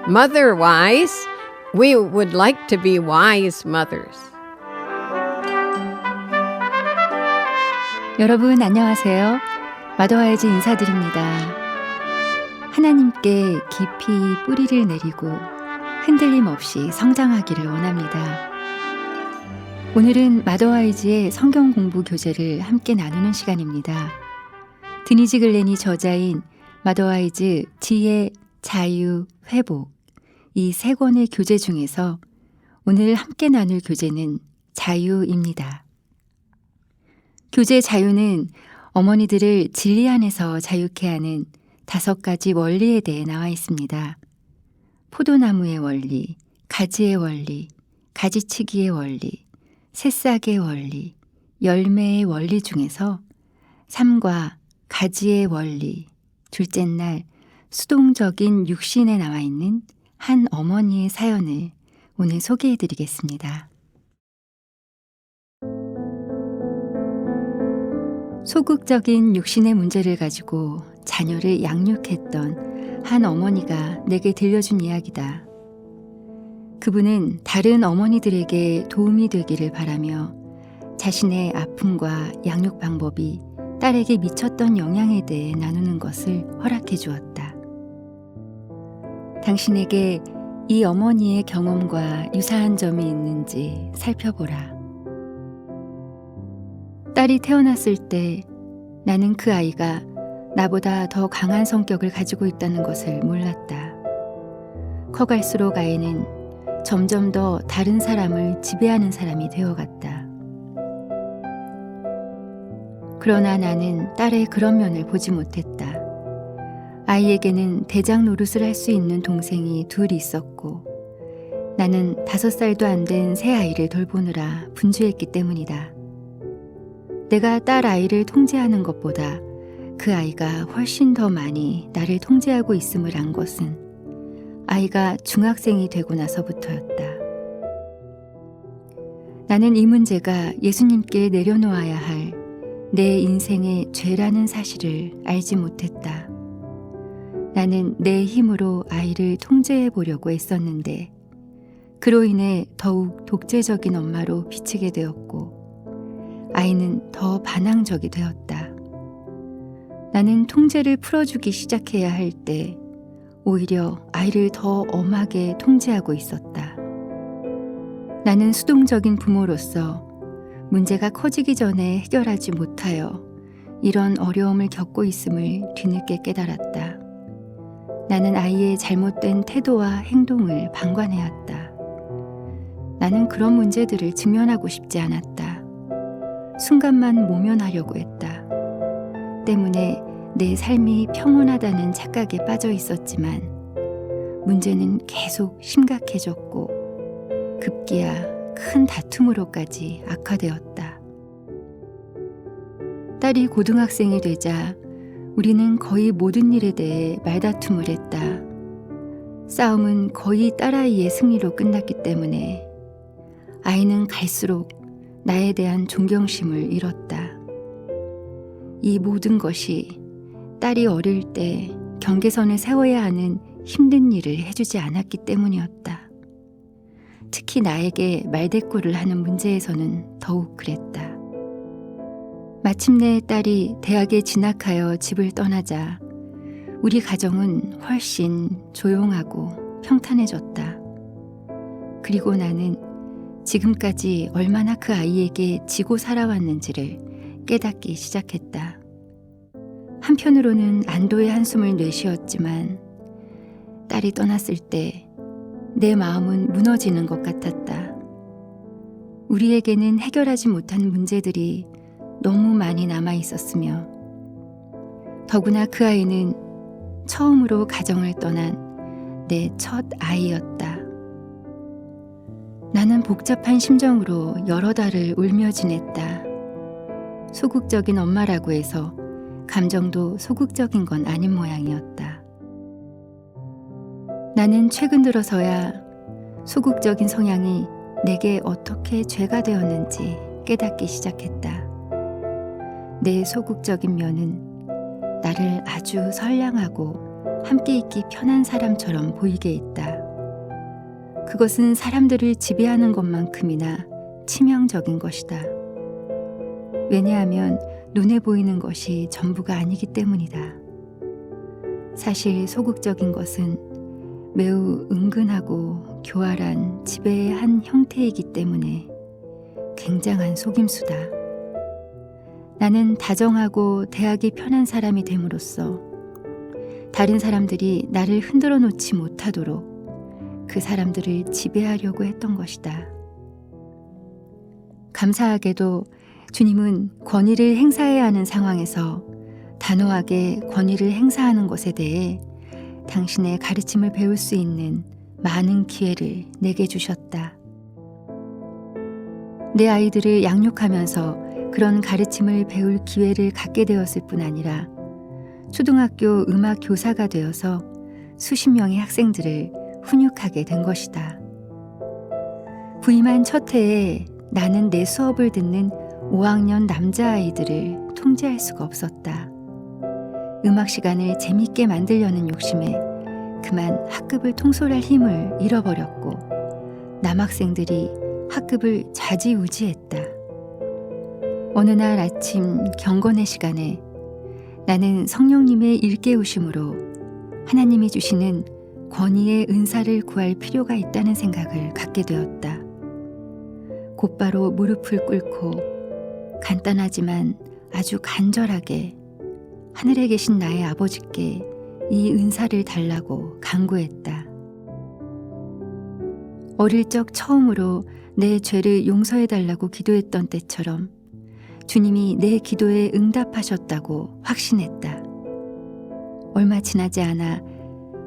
Mother wise. We would like to be wise mothers. 여러분 안녕하세요. 마더와이즈 인사드립니다. 하나님께 깊이 뿌리를 내리고 흔들림 없이 성장하기를 원합니다. 오늘은 마더와이즈의 성경 공부 교재를 함께 나누는 시간입니다. 드니지 글렌이 저자인 마더와이즈 지혜, 자유, 회복 이 세 권의 교재 중에서 오늘 함께 나눌 교재는 자유입니다. 교재 자유는 어머니들을 진리 안에서 자유케 하는 5가지 원리에 대해 나와 있습니다. 포도나무의 원리, 가지의 원리, 가지치기의 원리, 새싹의 원리, 열매의 원리 중에서 삶과 가지의 원리, 둘째 날 수동적인 육신에 나와 있는 한 어머니의 사연을 오늘 소개해 드리겠습니다. 소극적인 육신의 문제를 가지고 자녀를 양육했던 한 어머니가 내게 들려준 이야기다. 그분은 다른 어머니들에게 도움이 되기를 바라며 자신의 아픔과 양육 방법이 딸에게 미쳤던 영향에 대해 나누는 것을 허락해 주었다. 당신에게 이 어머니의 경험과 유사한 점이 있는지 살펴보라. 딸이 태어났을 때 나는 그 아이가 나보다 더 강한 성격을 가지고 있다는 것을 몰랐다. 커갈수록 아이는 점점 더 다른 사람을 지배하는 사람이 되어갔다. 그러나 나는 딸의 그런 면을 보지 못했다. 아이에게는 대장 노릇을 할 수 있는 동생이 둘 있었고 나는 5살도 안 된 새 아이를 돌보느라 분주했기 때문이다. 내가 딸 아이를 통제하는 것보다 그 아이가 훨씬 더 많이 나를 통제하고 있음을 안 것은 아이가 중학생이 되고 나서부터였다. 나는 이 문제가 예수님께 내려놓아야 할 내 인생의 죄라는 사실을 알지 못했다. 나는 내 힘으로 아이를 통제해 보려고 애썼는데 그로 인해 더욱 독재적인 엄마로 비치게 되었고 아이는 더 반항적이 되었다. 나는 통제를 풀어주기 시작해야 할 때 오히려 아이를 더 엄하게 통제하고 있었다. 나는 수동적인 부모로서 문제가 커지기 전에 해결하지 못하여 이런 어려움을 겪고 있음을 뒤늦게 깨달았다. 나는 아이의 잘못된 태도와 행동을 방관해왔다. 나는 그런 문제들을 직면하고 싶지 않았다. 순간만 모면하려고 했다. 때문에 내 삶이 평온하다는 착각에 빠져 있었지만 문제는 계속 심각해졌고 급기야 큰 다툼으로까지 악화되었다. 딸이 고등학생이 되자 우리는 거의 모든 일에 대해 말다툼을 했다. 싸움은 거의 딸아이의 승리로 끝났기 때문에 아이는 갈수록 나에 대한 존경심을 잃었다. 이 모든 것이 딸이 어릴 때 경계선을 세워야 하는 힘든 일을 해주지 않았기 때문이었다. 특히 나에게 말대꾸를 하는 문제에서는 더욱 그랬다. 마침내 딸이 대학에 진학하여 집을 떠나자 우리 가정은 훨씬 조용하고 평탄해졌다. 그리고 나는 지금까지 얼마나 그 아이에게 지고 살아왔는지를 깨닫기 시작했다. 한편으로는 안도의 한숨을 내쉬었지만 딸이 떠났을 때 내 마음은 무너지는 것 같았다. 우리에게는 해결하지 못한 문제들이 너무 많이 남아 있었으며 더구나 그 아이는 처음으로 가정을 떠난 내 첫 아이였다. 나는 복잡한 심정으로 여러 달을 울며 지냈다. 소극적인 엄마라고 해서 감정도 소극적인 건 아닌 모양이었다. 나는 최근 들어서야 소극적인 성향이 내게 어떻게 죄가 되었는지 깨닫기 시작했다. 내 소극적인 면은 나를 아주 선량하고 함께 있기 편한 사람처럼 보이게 했다. 그것은 사람들을 지배하는 것만큼이나 치명적인 것이다. 왜냐하면 눈에 보이는 것이 전부가 아니기 때문이다. 사실 소극적인 것은 매우 은근하고 교활한 지배의 한 형태이기 때문에 굉장한 속임수다. 나는 다정하고 대하기 편한 사람이 됨으로써 다른 사람들이 나를 흔들어 놓지 못하도록 그 사람들을 지배하려고 했던 것이다. 감사하게도 주님은 권위를 행사해야 하는 상황에서 단호하게 권위를 행사하는 것에 대해 당신의 가르침을 배울 수 있는 많은 기회를 내게 주셨다. 내 아이들을 양육하면서 그런 가르침을 배울 기회를 갖게 되었을 뿐 아니라 초등학교 음악 교사가 되어서 수십 명의 학생들을 훈육하게 된 것이다. 부임한 첫 해에 나는 내 수업을 듣는 5학년 남자아이들을 통제할 수가 없었다. 음악 시간을 재밌게 만들려는 욕심에 그만 학급을 통솔할 힘을 잃어버렸고 남학생들이 학급을 좌지우지했다. 어느 날 아침 경건의 시간에 나는 성령님의 일깨우심으로 하나님이 주시는 권위의 은사를 구할 필요가 있다는 생각을 갖게 되었다. 곧바로 무릎을 꿇고 간단하지만 아주 간절하게 하늘에 계신 나의 아버지께 이 은사를 달라고 간구했다. 어릴 적 처음으로 내 죄를 용서해 달라고 기도했던 때처럼 주님이 내 기도에 응답하셨다고 확신했다. 얼마 지나지 않아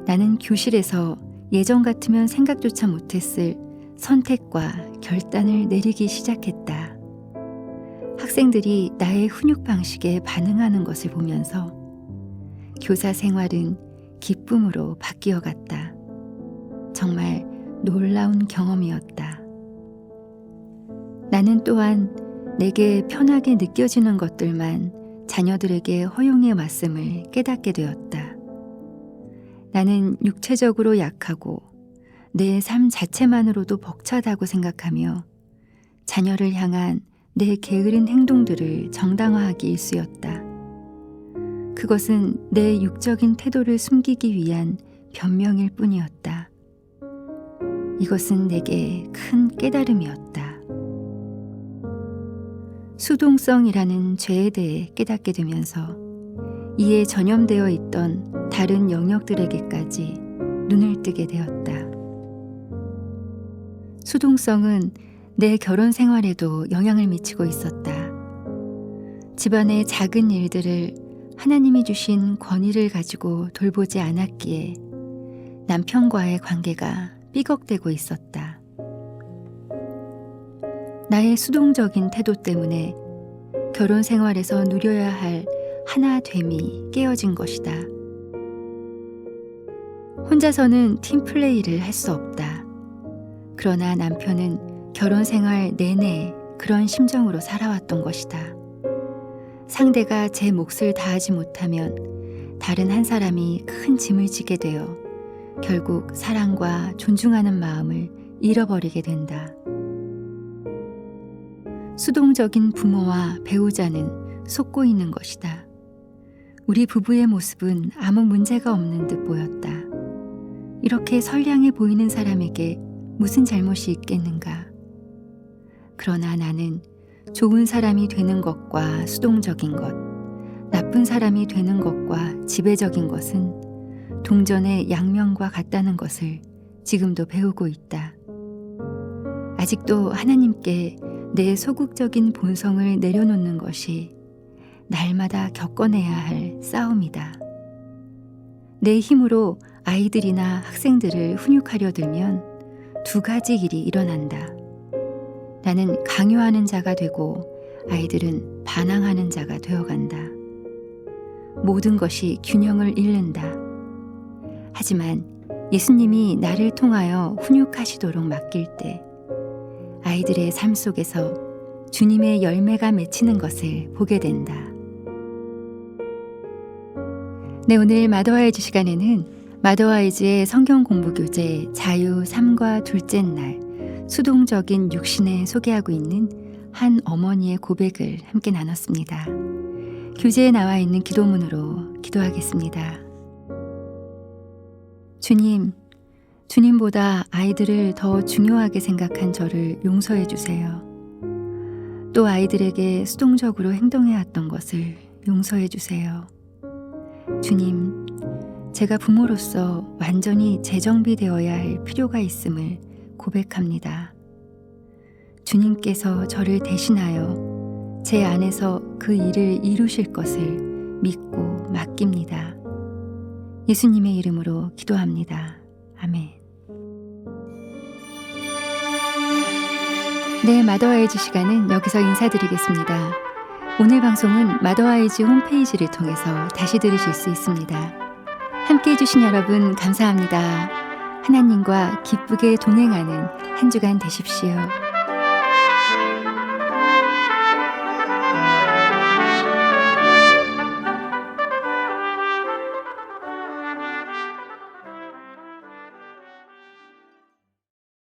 나는 교실에서 예전 같으면 생각조차 못했을 선택과 결단을 내리기 시작했다. 학생들이 나의 훈육 방식에 반응하는 것을 보면서 교사 생활은 기쁨으로 바뀌어 갔다. 정말 놀라운 경험이었다. 나는 또한 내게 편하게 느껴지는 것들만 자녀들에게 허용해 왔음을 깨닫게 되었다. 나는 육체적으로 약하고 내 삶 자체만으로도 벅차다고 생각하며 자녀를 향한 내 게으른 행동들을 정당화하기 일쑤였다. 그것은 내 육적인 태도를 숨기기 위한 변명일 뿐이었다. 이것은 내게 큰 깨달음이었다. 수동성이라는 죄에 대해 깨닫게 되면서 이에 전염되어 있던 다른 영역들에게까지 눈을 뜨게 되었다. 수동성은 내 결혼 생활에도 영향을 미치고 있었다. 집안의 작은 일들을 하나님이 주신 권위를 가지고 돌보지 않았기에 남편과의 관계가 삐걱대고 있었다. 나의 수동적인 태도 때문에 결혼 생활에서 누려야 할 하나됨이 깨어진 것이다. 혼자서는 팀플레이를 할 수 없다. 그러나 남편은 결혼 생활 내내 그런 심정으로 살아왔던 것이다. 상대가 제 몫을 다하지 못하면 다른 한 사람이 큰 짐을 지게 되어 결국 사랑과 존중하는 마음을 잃어버리게 된다. 수동적인 부모와 배우자는 속고 있는 것이다. 우리 부부의 모습은 아무 문제가 없는 듯 보였다. 이렇게 선량해 보이는 사람에게 무슨 잘못이 있겠는가? 그러나 나는 좋은 사람이 되는 것과 수동적인 것, 나쁜 사람이 되는 것과 지배적인 것은 동전의 양면과 같다는 것을 지금도 배우고 있다. 아직도 하나님께 내 소극적인 본성을 내려놓는 것이 날마다 겪어내야 할 싸움이다. 내 힘으로 아이들이나 학생들을 훈육하려 들면 두 가지 일이 일어난다. 나는 강요하는 자가 되고 아이들은 반항하는 자가 되어간다. 모든 것이 균형을 잃는다. 하지만 예수님이 나를 통하여 훈육하시도록 맡길 때 아이들의 삶 속에서 주님의 열매가 맺히는 것을 보게 된다. 네, 오늘 마더와의 주 시간에는 마더와이즈의 성경 공부 교재 자유 3과 둘째 날 수동적인 육신에 소개하고 있는 한 어머니의 고백을 함께 나눴습니다. 교재에 나와 있는 기도문으로 기도하겠습니다. 주님, 주님보다 아이들을 더 중요하게 생각한 저를 용서해 주세요. 또 아이들에게 수동적으로 행동해왔던 것을 용서해 주세요. 주님, 제가 부모로서 완전히 재정비되어야 할 필요가 있음을 고백합니다. 주님께서 저를 대신하여 제 안에서 그 일을 이루실 것을 믿고 맡깁니다. 예수님의 이름으로 기도합니다. 아멘. 네, 마더와이즈 시간은 여기서 인사드리겠습니다. 오늘 방송은 마더와이즈 홈페이지를 통해서 다시 들으실 수 있습니다. 함께해 주신 여러분 감사합니다. 하나님과 기쁘게 동행하는 한 주간 되십시오.